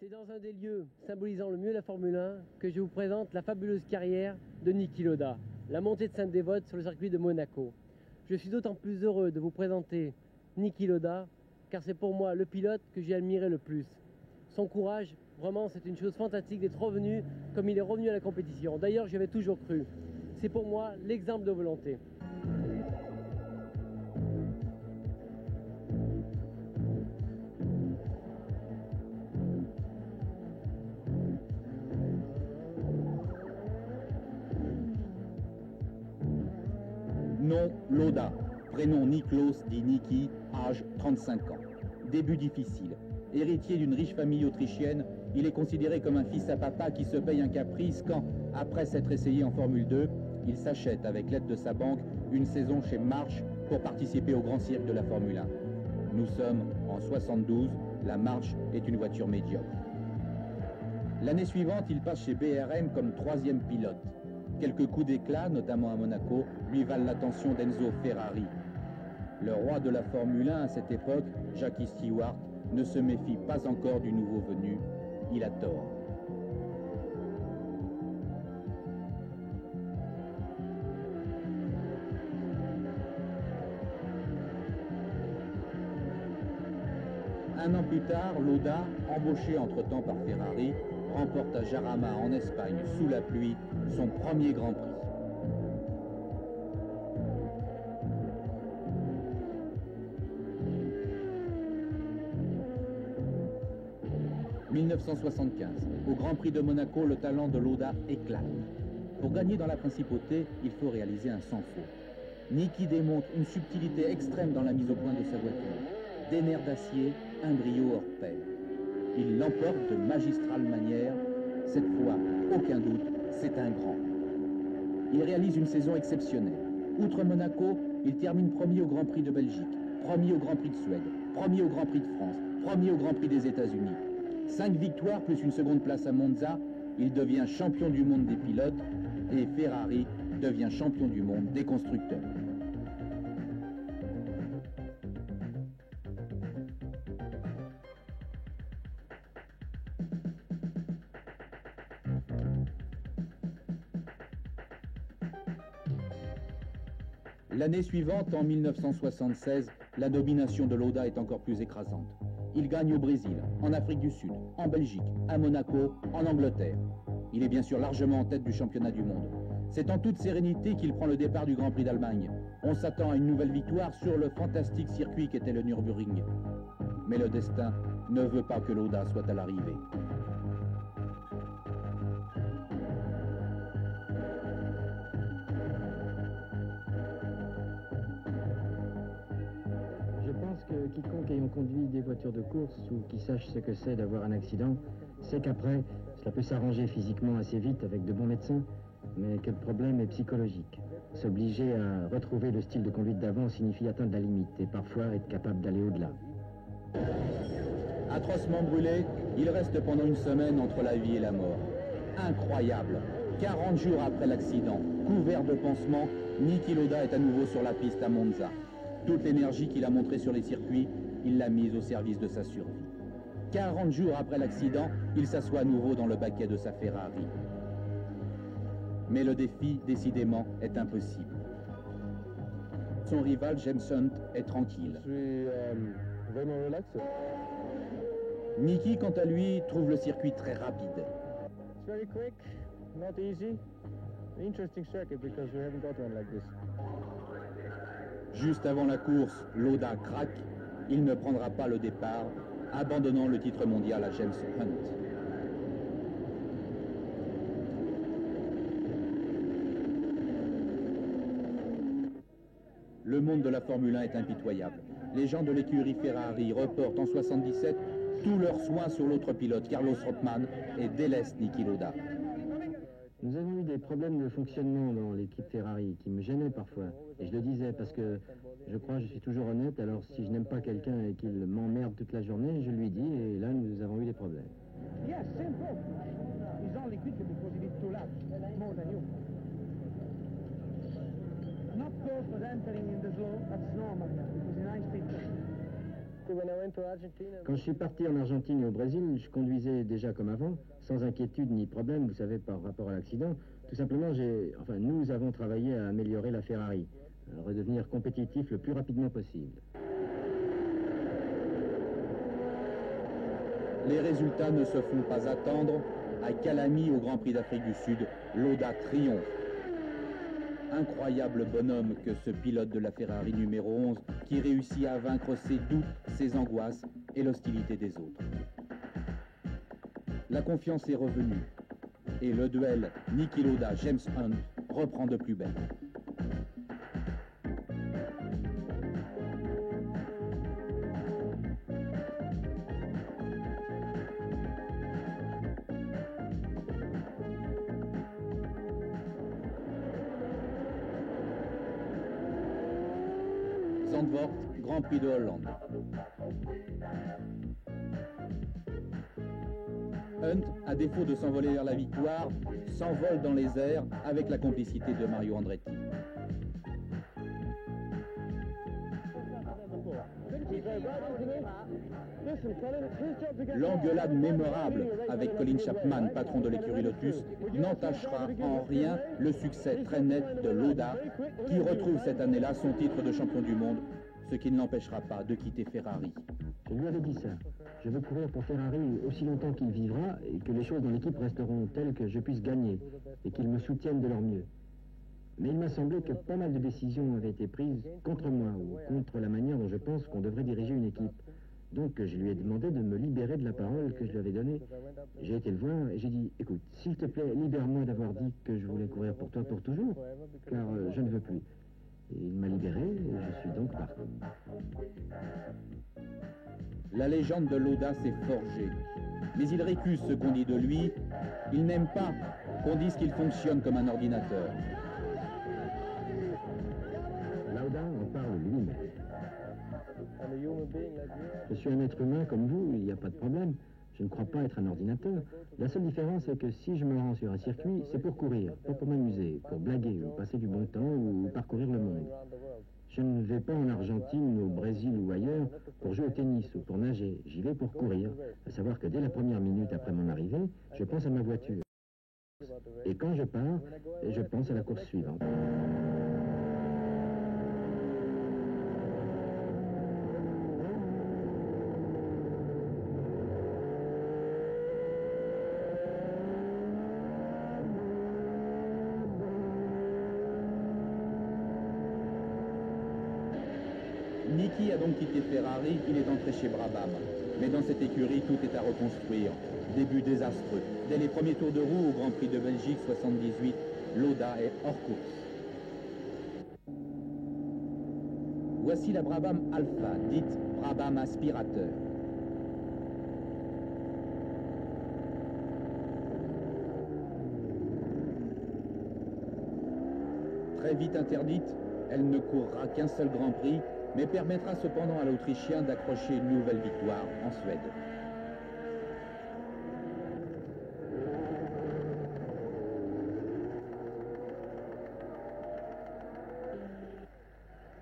C'est dans un des lieux symbolisant le mieux la Formule 1 que je vous présente la fabuleuse carrière de Niki Lauda, la montée de Sainte-Dévote sur le circuit de Monaco. Je suis d'autant plus heureux de vous présenter Niki Lauda car c'est pour moi le pilote que j'ai admiré le plus. Son courage, vraiment c'est une chose fantastique d'être revenu comme il est revenu à la compétition. D'ailleurs j'y avais toujours cru. C'est pour moi l'exemple de volonté. Nom Lauda, prénom Niklos dit Niki, âge 35 ans. Début difficile. Héritier d'une riche famille autrichienne, il est considéré comme un fils à papa qui se paye un caprice quand, après s'être essayé en Formule 2, il s'achète avec l'aide de sa banque une saison chez March pour participer au grand cirque de la Formule 1. Nous sommes en 72, la March est une voiture médiocre. L'année suivante, il passe chez BRM comme 3e pilote. Quelques coups d'éclat, notamment à Monaco, lui valent l'attention d'Enzo Ferrari. Le roi de la Formule 1 à cette époque, Jackie Stewart, ne se méfie pas encore du nouveau venu. Il a tort. Un an plus tard, Lauda, embauché entre-temps par Ferrari, remporte à Jarama en Espagne, sous la pluie, son premier Grand Prix. « 1975. Au Grand Prix de Monaco, le talent de Lauda éclate. Pour gagner dans la principauté, il faut réaliser un sans-faute. Niki démontre une subtilité extrême dans la mise au point de sa voiture. Des nerfs d'acier, un brio hors pair. Il l'emporte de magistrale manière. Cette fois, aucun doute, c'est un grand. Il réalise une saison exceptionnelle. Outre Monaco, il termine premier au Grand Prix de Belgique, premier au Grand Prix de Suède, premier au Grand Prix de France, premier au Grand Prix des États-Unis. 5 victoires plus une seconde place à Monza, il devient champion du monde des pilotes et Ferrari devient champion du monde des constructeurs. L'année suivante, en 1976, la domination de Lauda est encore plus écrasante. Il gagne au Brésil, en Afrique du Sud, en Belgique, à Monaco, en Angleterre. Il est bien sûr largement en tête du championnat du monde. C'est en toute sérénité qu'il prend le départ du Grand Prix d'Allemagne. On s'attend à une nouvelle victoire sur le fantastique circuit qu'était le Nürburgring. Mais le destin ne veut pas que Lauda soit à l'arrivée. Quiconque ayant conduit des voitures de course ou qui sache ce que c'est d'avoir un accident, sait qu'après, cela peut s'arranger physiquement assez vite avec de bons médecins, mais que le problème est psychologique. S'obliger à retrouver le style de conduite d'avant signifie atteindre la limite et parfois être capable d'aller au-delà. Atrocement brûlé, il reste pendant une semaine entre la vie et la mort. Incroyable! 40 jours après l'accident, couvert de pansements, Niki Lauda est à nouveau sur la piste à Monza. Toute l'énergie qu'il a montrée sur les circuits, il l'a mise au service de sa survie. 40 jours après l'accident, il s'assoit à nouveau dans le baquet de sa Ferrari. Mais le défi, décidément, est impossible. Son rival, James Hunt, est tranquille. Je suis vraiment relax. Niki, quant à lui, trouve le circuit très rapide. It's very quick, not easy. Interesting circuit because we haven't got one like this. Juste avant la course, Lauda craque. Il ne prendra pas le départ, abandonnant le titre mondial à James Hunt. Le monde de la Formule 1 est impitoyable. Les gens de l'écurie Ferrari reportent en 77 tous leurs soins sur l'autre pilote, Carlos Rothmann, et délaissent Niki Lauda. Nous avons eu des problèmes de fonctionnement dans l'équipe Ferrari qui me gênaient parfois. Et je le disais parce que je crois que je suis toujours honnête. Alors si je n'aime pas quelqu'un et qu'il m'emmerde toute la journée, je lui dis. Et là, nous avons eu des problèmes. Yes, same problem. He's only quitted because he did too laps, more than you. Not close, but entering in the slow, that's normal, yeah, because in high speed. when I went to Argentina. Quand je suis parti en Argentine et au Brésil, je conduisais déjà comme avant, sans inquiétude ni problème, vous savez, par rapport à l'accident. Tout simplement, nous avons travaillé à améliorer la Ferrari, à redevenir compétitif le plus rapidement possible. Les résultats ne se font pas attendre. À Calamy, au Grand Prix d'Afrique du Sud, Lauda triomphe. Incroyable bonhomme que ce pilote de la Ferrari numéro 11 qui réussit à vaincre ses doutes, ses angoisses et l'hostilité des autres. La confiance est revenue et le duel Niki Lauda-James Hunt reprend de plus belle. Zandvoort, Grand Prix de Hollande. Hunt, à défaut de s'envoler vers la victoire, s'envole dans les airs avec la complicité de Mario Andretti. L'engueulade mémorable avec Colin Chapman, patron de l'écurie Lotus, n'entachera en rien le succès très net de Lauda, qui retrouve cette année-là son titre de champion du monde, ce qui ne l'empêchera pas de quitter Ferrari. Je lui avais dit ça. Je veux courir pour Ferrari aussi longtemps qu'il vivra et que les choses dans l'équipe resteront telles que je puisse gagner et qu'ils me soutiennent de leur mieux. Mais il m'a semblé que pas mal de décisions avaient été prises contre moi ou contre la manière dont je pense qu'on devrait diriger une équipe. Donc je lui ai demandé de me libérer de la parole que je lui avais donnée. J'ai été le voir et j'ai dit, écoute, s'il te plaît, libère-moi d'avoir dit que je voulais courir pour toi pour toujours, car je ne veux plus. Et il m'a libéré et je suis donc parti. La légende de Lauda s'est forgée, mais il récuse ce qu'on dit de lui. Il n'aime pas qu'on dise qu'il fonctionne comme un ordinateur. Lauda en parle lui-même. Je suis un être humain comme vous, il n'y a pas de problème. Je ne crois pas être un ordinateur. La seule différence est que si je me rends sur un circuit, c'est pour courir, pas pour m'amuser, pour blaguer, ou passer du bon temps, ou parcourir le monde. Je ne vais pas en Argentine, au Brésil ou ailleurs pour jouer au tennis ou pour nager. J'y vais pour courir. À savoir que dès la première minute après mon arrivée, je pense à ma voiture. Et quand je pars, je pense à la course suivante. Niki a donc quitté Ferrari, il est entré chez Brabham. Mais dans cette écurie, tout est à reconstruire. Début désastreux. Dès les premiers tours de roue au Grand Prix de Belgique 78, Lauda est hors course. Voici la Brabham Alpha, dite Brabham aspirateur. Très vite interdite, elle ne courra qu'un seul Grand Prix, mais permettra cependant à l'Autrichien d'accrocher une nouvelle victoire en Suède.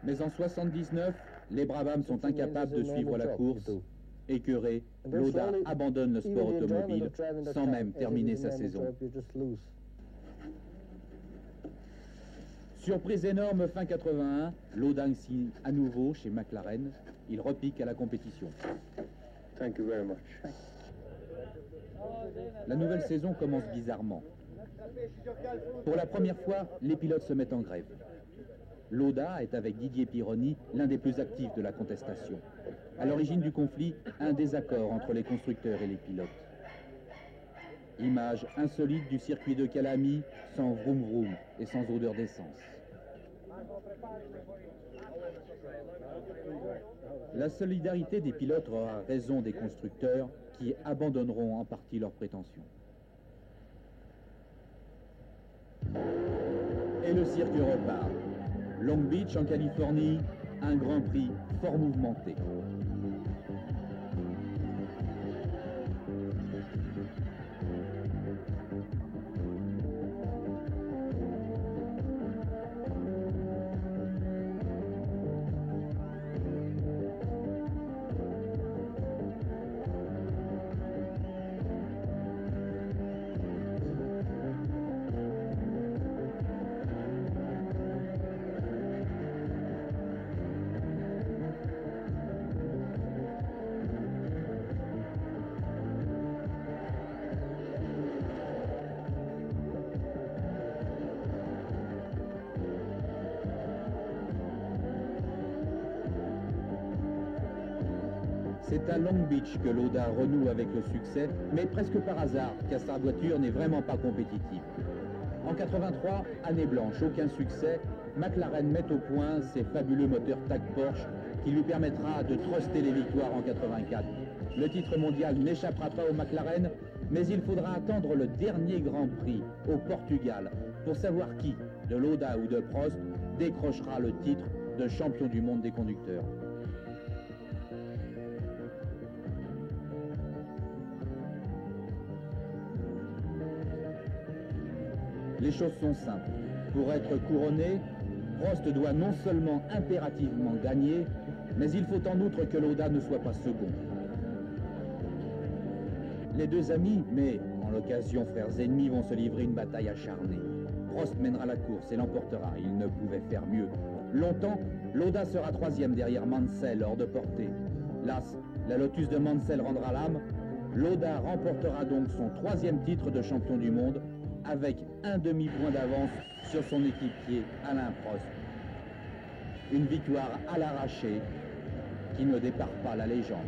Mais en 79, les Brabham sont incapables de suivre la course. Écœuré, Lauda abandonne le sport automobile sans même terminer sa saison. Surprise énorme fin 81, Lauda signe à nouveau chez McLaren. Il repique à la compétition. Thank you very much. La nouvelle saison commence bizarrement. Pour la première fois, les pilotes se mettent en grève. Lauda est avec Didier Pironi l'un des plus actifs de la contestation. À l'origine du conflit, un désaccord entre les constructeurs et les pilotes. Image insolite du circuit de Calamy, sans vroom vroom et sans odeur d'essence. La solidarité des pilotes aura raison des constructeurs qui abandonneront en partie leurs prétentions. Et le cirque repart. Long Beach en Californie, un Grand Prix fort mouvementé. C'est à Long Beach que Lauda renoue avec le succès, mais presque par hasard, car sa voiture n'est vraiment pas compétitive. En 83, année blanche, aucun succès, McLaren met au point ses fabuleux moteurs TAG Porsche qui lui permettra de truster les victoires en 84. Le titre mondial n'échappera pas au McLaren, mais il faudra attendre le dernier Grand Prix au Portugal pour savoir qui, de Lauda ou de Prost, décrochera le titre de champion du monde des conducteurs. Les choses sont simples. Pour être couronné, Prost doit non seulement impérativement gagner, mais il faut en outre que Lauda ne soit pas second. Les deux amis, mais en l'occasion frères ennemis, vont se livrer une bataille acharnée. Prost mènera la course et l'emportera, il ne pouvait faire mieux. Longtemps, Lauda sera troisième derrière Mansell hors de portée. Las, la Lotus de Mansell rendra l'âme. Lauda remportera donc son troisième titre de champion du monde avec un demi-point d'avance sur son équipier Alain Prost. Une victoire à l'arraché qui ne départ pas la légende.